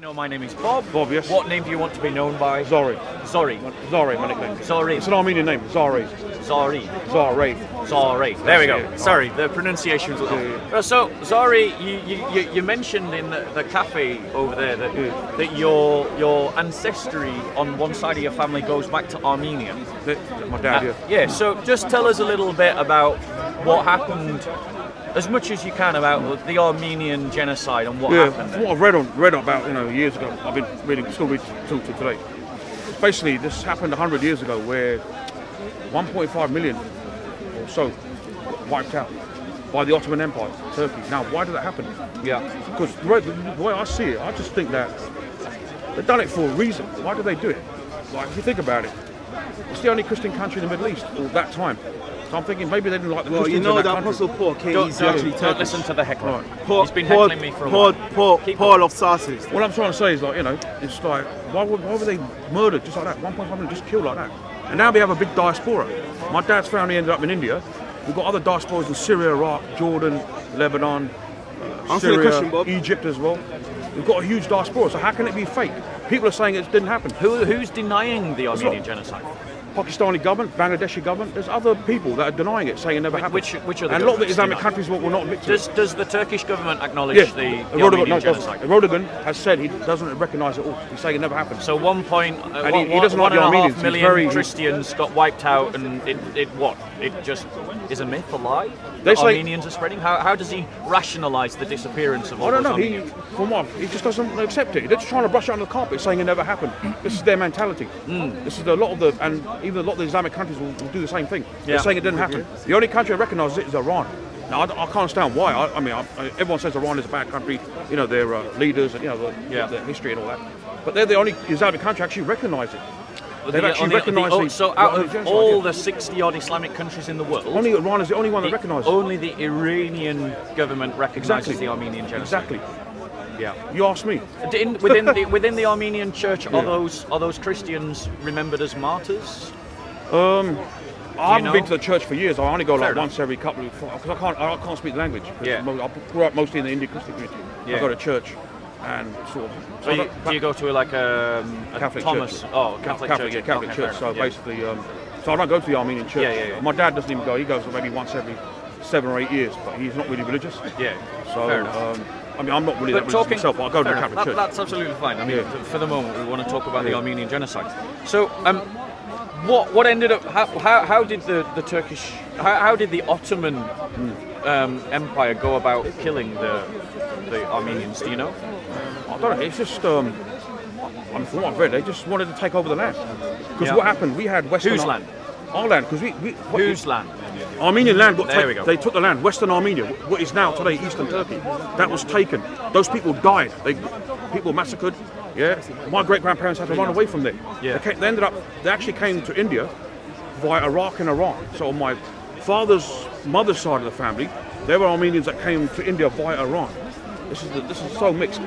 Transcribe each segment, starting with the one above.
No, my name is Bob. Bob, yes. What name do you want to be known by? Zori. Zori. Zori, my nickname. Zori. It's an Armenian name. Zori. Zori. Zori. Zori. There we go. Yeah. Sorry, the pronunciation's a little. So, Zori, you mentioned in the cafe over there that your ancestry on one side of your family goes back to Armenia. My dad, yeah. Yeah. So, just tell us a little bit about what happened. As much as you can about the Armenian genocide and what happened there. What I've read about years ago, I've been reading, still reading till today. Basically, this happened 100 years ago, where 1.5 million or so got wiped out by the Ottoman Empire, Turkey. Now, why did that happen? Yeah. Because the way I see it, I just think that they've done it for a reason. Why did they do it? Like, if you think about it, it's the only Christian country in the Middle East at that time. So I'm thinking maybe they didn't like the Christians you know in that that country. Apostle Paul came. Don't He's actually don't listen to the heckler. Right. He's been heckling me for a while. Paul of Tarsus. What I'm trying to say is, like, it's like, why were they murdered just like that? 1.5 million just killed like that. And now we have a big diaspora. My dad's family ended up in India. We've got other diasporas in Syria, Iraq, Jordan, Lebanon, Syria, Egypt as well. We've got a huge diaspora, so how can it be fake? People are saying it didn't happen. Who's denying the Armenian genocide? Pakistani government, Bangladeshi government, there's other people that are denying it, saying it never happened. Which are the and a lot of the governments Islamic denying? countries were not victims. Does the Turkish government acknowledge the Armenian genocide? Erdogan has said he doesn't recognise it all. He's saying it never happened. So he doesn't like the 1.5 Armenians. million Christians got wiped out, and it just is a myth, a lie? They say Armenians are spreading? How does he rationalise the disappearance of all those Armenians? He just doesn't accept it. They're just trying to brush it under the carpet, saying it never happened. This is their mentality. This is and even a lot of the Islamic countries will do the same thing. They're saying it didn't happen. The only country that recognises it is Iran. Now, I can't understand why. Everyone says Iran is a bad country, their leaders and the history and all that. But they're the only Islamic country actually recognise it. They've actually recognised it. So out of all the 60-odd Islamic countries in the world, only Iran is the only one that recognises it. Only the Iranian government recognises the Armenian genocide. Exactly. Yeah. You asked me. Within the Armenian church, are those Christians remembered as martyrs? I haven't been to the church for years. I only go once every couple of, because I can't speak the language. Yeah. I grew up mostly in the Indian Christian community. Yeah. I go to church and sort of. So do you go to like a Catholic Thomas? church? Oh, Catholic church. Yeah, Catholic church. So basically, so I don't go to the Armenian church. Yeah. My dad doesn't even go. He goes maybe once every 7 or 8 years, but he's not really religious. Yeah. So fair enough. I'm not really that religious myself, but I go to the Catholic church. That's absolutely fine. For the moment, we want to talk about the Armenian genocide. So, what ended up? How did the Turkish? How did the Ottoman Empire go about killing the Armenians? Do you know? I don't know. It's just from what I've read, they just wanted to take over the land. Because what happened? We had Western. Whose land? Our land. Because Whose land? Armenian land got There we go. They took the land, Western Armenia, what is now today Eastern Turkey. That was taken. Those people died. People massacred. Yeah. My great grandparents had to run away from there. Yeah. They actually came to India via Iraq and Iran. So on my mother's side of the family, there were Armenians that came to India via Iran. This is so mixed.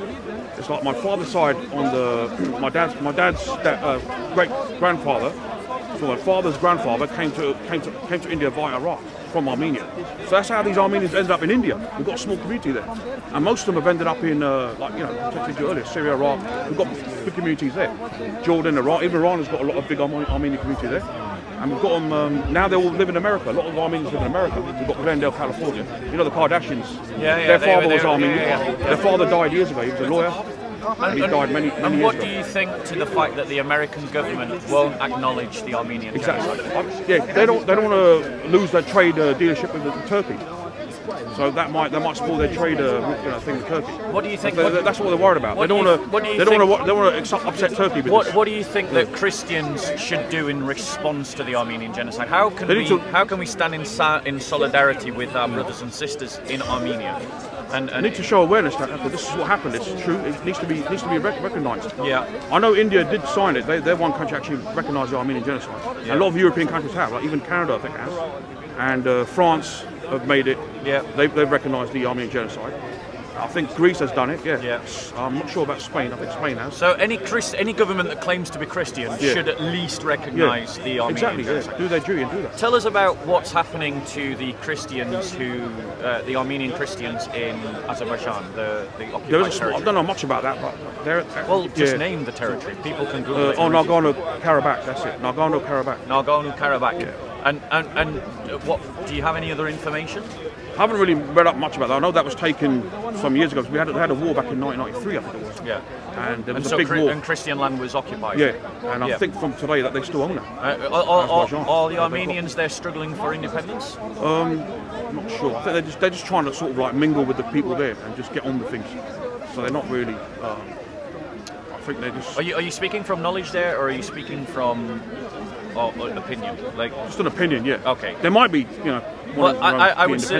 It's like my father's side on my dad's great grandfather. So my father's grandfather came to India via Iraq from Armenia. So that's how these Armenians ended up in India. We've got a small community there, and most of them have ended up in earlier Syria, Iraq. We've got big communities there. Jordan, Iraq. Even Iran has got a lot of big Armenian community there. And we've got them, now they all live in America. A lot of Armenians live in America. We've got Glendale, California. You know the Kardashians? Yeah. Their father was Armenian. Yeah. Their father died years ago. He was a lawyer. And he died many years ago. And what do you think to the fact that the American government won't acknowledge the Armenian genocide? Yeah, they don't want to lose their trade dealership with Turkey. So that might spoil their trade thing with Turkey. What do you think? That's what they're worried about. They don't want to upset Turkey. What do you think that Christians should do in response to the Armenian genocide? How can we stand in solidarity with our brothers and sisters in Armenia? And need to show awareness that this is what happened. It's true. It needs to be recognised. Yeah. I know India did sign it. They're one country actually recognised the Armenian genocide. Yeah. A lot of European countries have, like even Canada, I think has, and France have made it. Yeah. They've recognised the Armenian genocide. I think Greece has done it. Yeah. Yeah. I'm not sure about Spain. I think Spain has. So any government that claims to be Christian should at least recognise the Armenian Exactly. genocide. Yeah. Do their duty and do that. Tell us about what's happening to the Christians the Armenian Christians in Azerbaijan, the occupied There is I territory. don't know much about that, but they're Well, just name the territory. People can Google it. Nagorno-Karabakh. That's it. Nagorno-Karabakh. Nagorno-Karabakh. And what do you have any other information? I haven't really read up much about that. I know that was taken some years ago. They had a war back in 1993, I think it was. Yeah. And there was And a big war. and Christian land was occupied. Yeah. And I Yeah. think from today that they still own it. Are the Armenians there struggling for independence? I'm not sure. I think they're just trying to sort of like mingle with the people there and just get on with things. So they're not really. I think they're just. Are you speaking from knowledge there, or are you speaking from opinion? Like Just an opinion, yeah. Okay. There might be, Well, I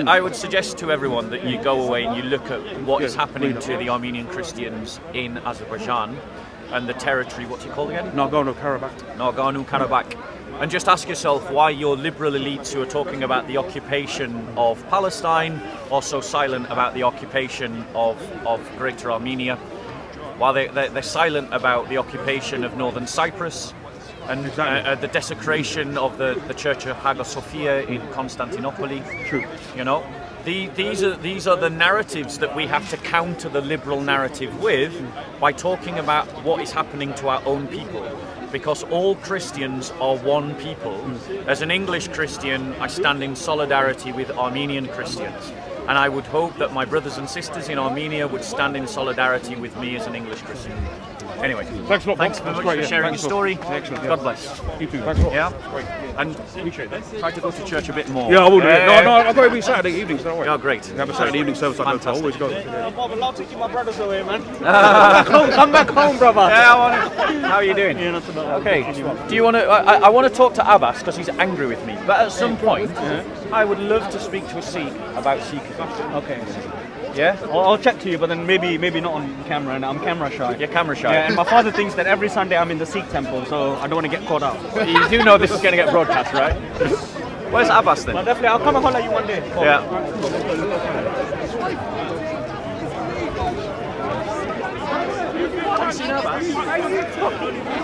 I would suggest to everyone that you go away and you look at what is happening read to up. the Armenian Christians in Azerbaijan and the territory. What's it called again? Nagorno-Karabakh. Nagorno-Karabakh. And just ask yourself why your liberal elites who are talking about the occupation of Palestine are so silent about the occupation of Greater Armenia, while they're silent about the occupation of northern Cyprus and Exactly. the desecration of the Church of Hagia Sophia in Constantinople. True. You know, these are the narratives that we have to counter the liberal narrative with by talking about what is happening to our own people. Because all Christians are one people. As an English Christian, I stand in solidarity with Armenian Christians. And I would hope that my brothers and sisters in Armenia would stand in solidarity with me as an English Christian. Anyway, Thanks a lot, thanks Bob. very That's much great, for yeah. sharing Thanks your a lot. story. Excellent, yeah. God bless. You too. Thanks a lot. Yeah? Great. And Appreciate that. try to go to church a bit more. Yeah, I will do. Yeah. No, I've got every Saturday evening, so don't worry. Oh, great. We have a Saturday evening service I go to. I always go. Bob, I'm not taking my brothers away, man. Come back home, brother. Yeah, I want to. How are you doing? Yeah, not so bad. Okay. Do you want to? I want to talk to Abbas because he's angry with me. But at some point, I would love to speak to a Sikh about Sikhism. Okay. Yeah. I'll chat to you, but then maybe not on camera, and I'm camera shy. You're camera shy. Yeah, and my father thinks that every Sunday I'm in the Sikh temple, so I don't want to get caught out. You do know this is going to get broadcast, right? Where's Abbas But then? definitely, I'll come and holler at you one day. Yeah. Have you seen Abbas?